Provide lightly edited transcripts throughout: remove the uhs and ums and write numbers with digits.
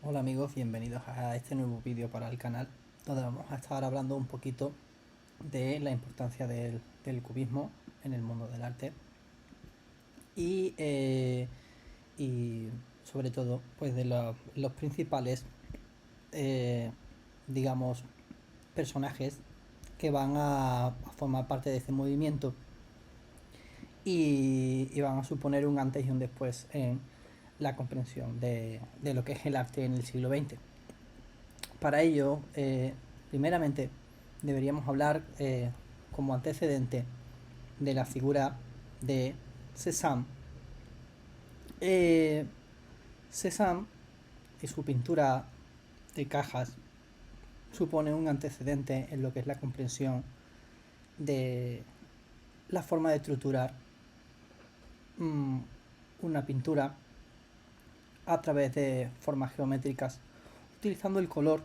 Hola amigos, bienvenidos a este nuevo vídeo para el canal, donde vamos a estar hablando un poquito de la importancia del cubismo en el mundo del arte y, y sobre todo pues de los principales eh, digamos personajes que van a formar parte de este movimiento y van a suponer un antes y un después en la comprensión de lo que es el arte en el siglo XX. Para ello, primeramente, deberíamos hablar como antecedente de la figura de Cézanne. Eh, Cézanne y su pintura de cajas supone un antecedente en lo que es la comprensión de la forma de estructurar mmm, una pintura a través de formas geométricas, utilizando el color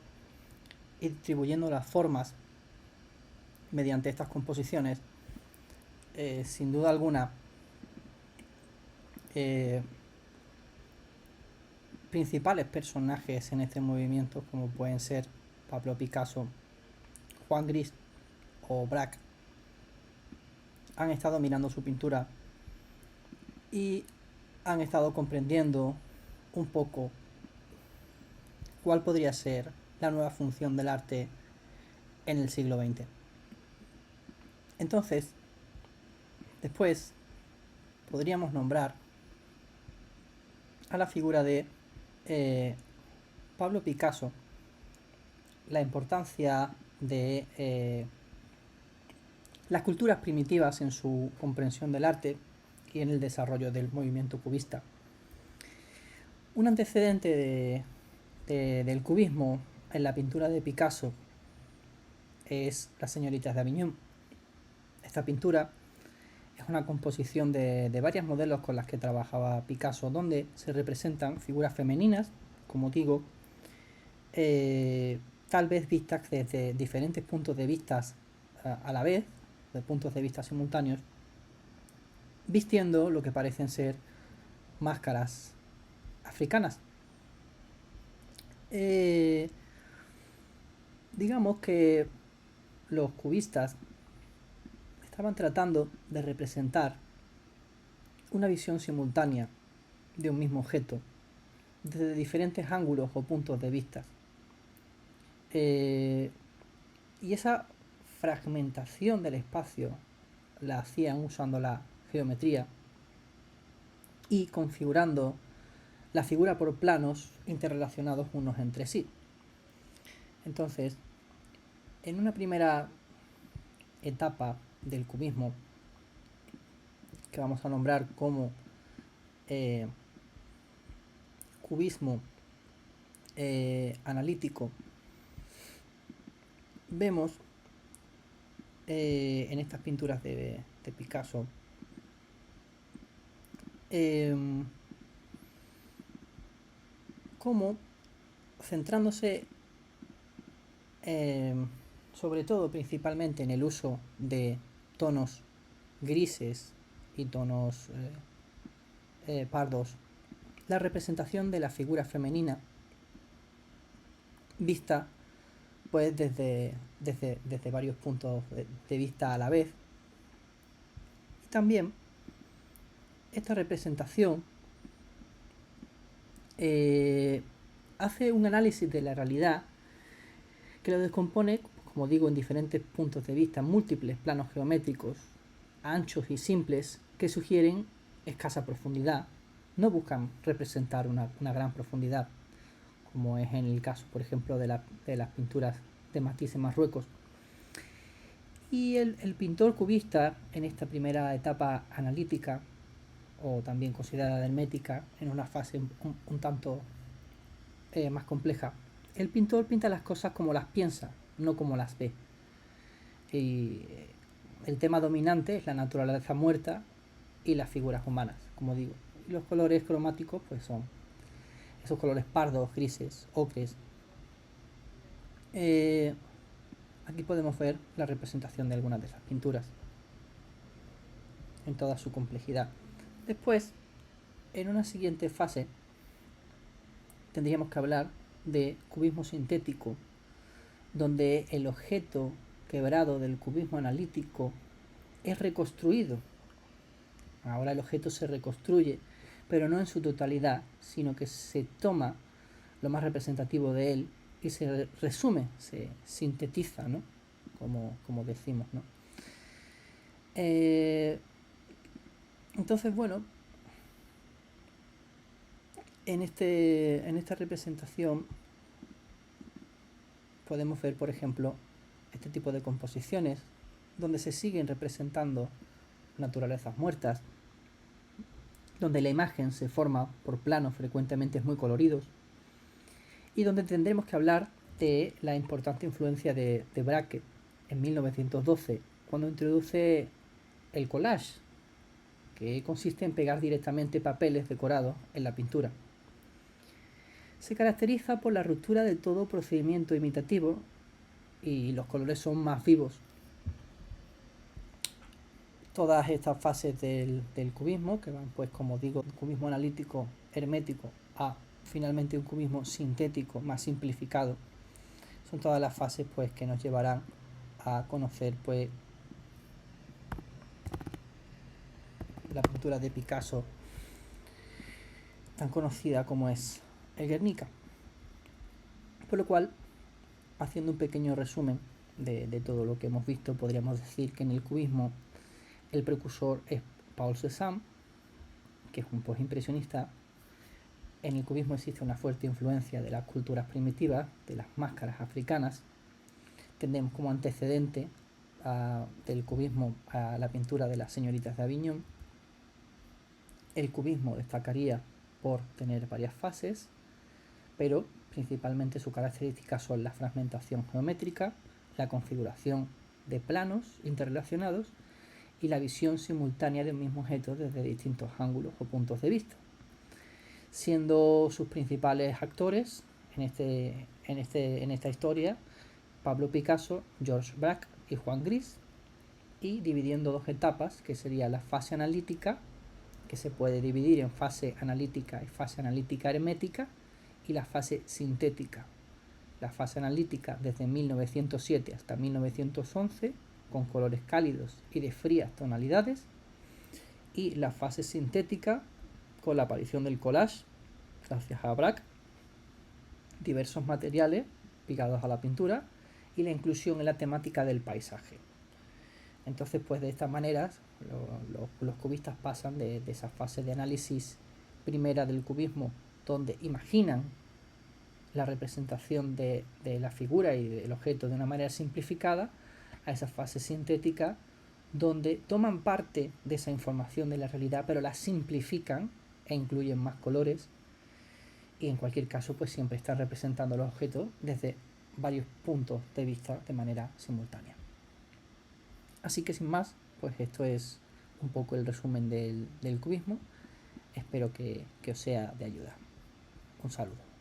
y distribuyendo las formas mediante estas composiciones. Sin duda alguna, eh, principales personajes en este movimiento, como pueden ser Pablo Picasso, Juan Gris o Braque, han estado mirando su pintura y han estado comprendiendo un poco cuál podría ser la nueva función del arte en el siglo XX. Entonces, después podríamos nombrar a la figura de Pablo Picasso, la importancia de las culturas primitivas en su comprensión del arte y en el desarrollo del movimiento cubista. Un antecedente del cubismo en la pintura de Picasso es Las señoritas de Aviñón. Esta pintura es una composición de varios modelos con las que trabajaba Picasso, donde se representan figuras femeninas, como digo, tal vez vistas desde diferentes puntos de vista a la vez, de puntos de vista simultáneos, vistiendo lo que parecen ser máscaras africanas. Eh, digamos que los cubistas estaban tratando de representar una visión simultánea de un mismo objeto desde diferentes ángulos o puntos de vista. Y esa fragmentación del espacio la hacían usando la geometría y configurando la figura por planos interrelacionados unos entre sí. Entonces, en una primera etapa del cubismo, que vamos a nombrar como eh, cubismo analítico, vemos en estas pinturas de Picasso eh, como centrándose sobre todo principalmente en el uso de tonos grises y tonos pardos, la representación de la figura femenina vista pues desde varios puntos de vista a la vez. Y también esta representación hace un análisis de la realidad que lo descompone, como digo, en diferentes puntos de vista, múltiples planos geométricos, anchos y simples, que sugieren escasa profundidad, no buscan representar una gran profundidad, como es en el caso, por ejemplo, de las pinturas de Matisse en Marruecos. Y el pintor cubista, en esta primera etapa analítica, o también considerada hermética, en una fase un tanto más compleja, el pintor pinta las cosas como las piensa, no como las ve. Y el tema dominante es la naturaleza muerta y las figuras humanas, como digo. Y los colores cromáticos pues son esos colores pardos, grises, ocres. Aquí podemos ver la representación de algunas de esas pinturas en toda su complejidad. Después, en una siguiente fase, tendríamos que hablar de cubismo sintético, donde el objeto quebrado del cubismo analítico es reconstruido. Ahora el objeto se reconstruye, pero no en su totalidad, sino que se toma lo más representativo de él y se resume, se sintetiza, ¿no? Como decimos, ¿no? Entonces, bueno, en esta representación podemos ver, por ejemplo, este tipo de composiciones donde se siguen representando naturalezas muertas, donde la imagen se forma por planos frecuentemente muy coloridos y donde tendremos que hablar de la importante influencia de Braque en 1912, cuando introduce el collage, que consiste en pegar directamente papeles decorados en la pintura. Se caracteriza por la ruptura de todo procedimiento imitativo y los colores son más vivos. Todas estas fases del cubismo, que van, pues como digo, cubismo analítico, hermético, a finalmente un cubismo sintético más simplificado, son todas las fases pues que nos llevarán a conocer pues la pintura de Picasso tan conocida como es el Guernica. Por lo cual, haciendo un pequeño resumen de todo lo que hemos visto, podríamos decir que en el cubismo el precursor es Paul Cézanne, que es un postimpresionista. En el cubismo existe una fuerte influencia de las culturas primitivas, de las máscaras africanas. Tenemos como antecedente del cubismo a la pintura de las señoritas de Aviñón. El cubismo destacaría por tener varias fases, pero principalmente sus características son la fragmentación geométrica, la configuración de planos interrelacionados y la visión simultánea de un mismo objeto desde distintos ángulos o puntos de vista, siendo sus principales actores en esta historia Pablo Picasso, Georges Braque y Juan Gris, y dividiendo dos etapas, que sería la fase analítica, que se puede dividir en fase analítica y fase analítica hermética, y la fase sintética. La fase analítica desde 1907 hasta 1911, con colores cálidos y de frías tonalidades, y la fase sintética con la aparición del collage, gracias a Braque, diversos materiales ligados a la pintura y la inclusión en la temática del paisaje. Entonces, pues de estas maneras, los cubistas pasan de esa fase de análisis primera del cubismo, donde imaginan la representación de la figura y del objeto de una manera simplificada, a esa fase sintética, donde toman parte de esa información de la realidad, pero la simplifican e incluyen más colores, y en cualquier caso, pues siempre están representando los objetos desde varios puntos de vista de manera simultánea. Así que sin más, pues esto es un poco el resumen del cubismo. Espero que os sea de ayuda. Un saludo.